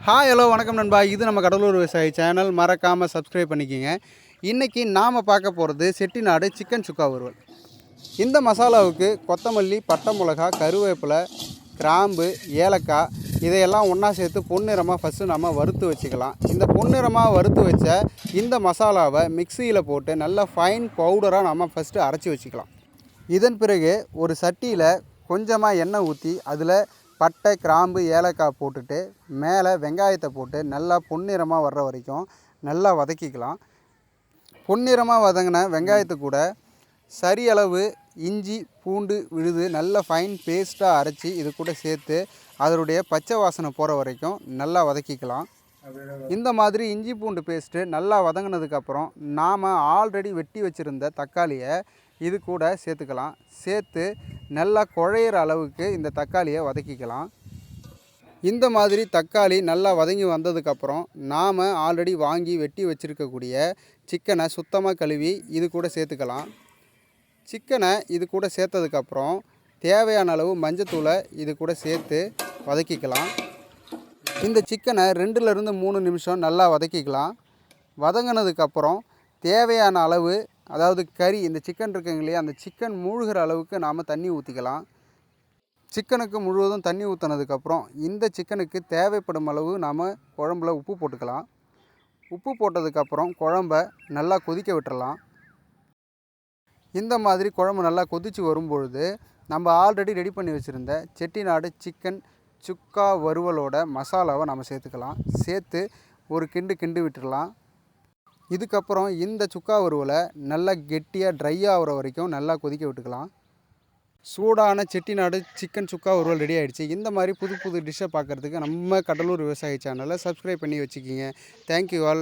Hi hello வணக்கம் நண்பா. இது நம்ம கடலூர் விவசாயி சேனல். மறக்காமல் சப்ஸ்கிரைப் பண்ணிக்கிங்க. இன்றைக்கி நாம் பார்க்க போகிறது செட்டிநாடு சிக்கன் சுக்கா வறுவல். இந்த மசாலாவுக்கு கொத்தமல்லி, பட்டை மிளகா, கருவேப்பிலை, கிராம்பு, ஏலக்காய் இதையெல்லாம் ஒன்றா சேர்த்து பொன்னிறமாக ஃபஸ்ட்டு நம்ம வறுத்து வச்சுக்கலாம். இந்த பொன்னிறமாக வறுத்து வச்ச இந்த மசாலாவை மிக்சியில் போட்டு நல்லா ஃபைன் பவுடராக நம்ம ஃபஸ்ட்டு அரைச்சி வச்சுக்கலாம். இதன் பிறகு ஒரு சட்டியில் கொஞ்சமாக எண்ணெய் ஊற்றி அதில் பட்டை, கிராம்பு, ஏலக்காய் போட்டுட்டு மேலே வெங்காயத்தை போட்டு நல்லா பொன்னிறமாக வர்ற வரைக்கும் நல்லா வதக்கிக்கலாம். பொன்னிறமாக வதங்கின வெங்காயத்து கூட சரியளவு இஞ்சி, பூண்டு விழுது நல்ல ஃபைன் பேஸ்ட்டாக அரைச்சி இது கூட சேர்த்து அதனுடைய பச்சை வாசனை போகிற வரைக்கும் நல்லா வதக்கிக்கலாம். இந்த மாதிரி இஞ்சி பூண்டு பேஸ்ட்டு நல்லா வதங்கினதுக்கப்புறம் நாம் ஆல்ரெடி வெட்டி வச்சுருந்த தக்காளியை இது கூட சேர்த்துக்கலாம். சேர்த்து நல்லா குழையிற அளவுக்கு இந்த தக்காளியை வதக்கிக்கலாம். இந்த மாதிரி தக்காளி நல்லா வதங்கி வந்ததுக்கப்புறம் நாம் ஆல்ரெடி வாங்கி வெட்டி வச்சுருக்கக்கூடிய சிக்கனை சுத்தமாக கழுவி இது கூட சேர்த்துக்கலாம். சிக்கனை இது கூட சேர்த்ததுக்கப்புறம் தேவையான அளவு மஞ்சத்தூளை இது கூட சேர்த்து வதக்கிக்கலாம். இந்த சிக்கனை 2லேருந்து 3 நிமிஷம் நல்லா வதக்கிக்கலாம். வதங்கினதுக்கப்புறம் தேவையான அளவு, அதாவது கறி, இந்த சிக்கன் இருக்குங்க இல்லையா, அந்த சிக்கன் மூழ்கிற அளவுக்கு நாம் தண்ணி ஊற்றிக்கலாம். சிக்கனுக்கு முழுவதும் தண்ணி ஊற்றினதுக்கப்புறம் இந்த சிக்கனுக்கு தேவைப்படும் அளவு நாம் குழம்புல உப்பு போட்டுக்கலாம். உப்பு போட்டதுக்கப்புறம் குழம்ப நல்லா கொதிக்க விட்டுறலாம். இந்த மாதிரி குழம்பு நல்லா கொதித்து வரும்பொழுது நம்ம ஆல்ரெடி ரெடி பண்ணி வச்சுருந்த செட்டிநாடு சிக்கன் சுக்கா வறுவலோட மசாலாவை நம்ம சேர்த்துக்கலாம். சேர்த்து ஒரு கிண்டு விட்டுடலாம். இதுக்கப்புறம் இந்த சுக்கா வறுவலை நல்லா கெட்டியாக ட்ரை ஆகிற வரைக்கும் நல்லா கொதிக்க விட்டுக்கலாம். சூடான செட்டிநாடு சிக்கன் சுக்கா வறுவல் ரெடி ஆகிடுச்சு. இந்த மாதிரி புது புது டிஷ்ஷை பார்க்குறதுக்கு நம்ம கடலூர் விவசாயி சேனலை சப்ஸ்கிரைப் பண்ணி வச்சுக்கிங்க. Thank you all.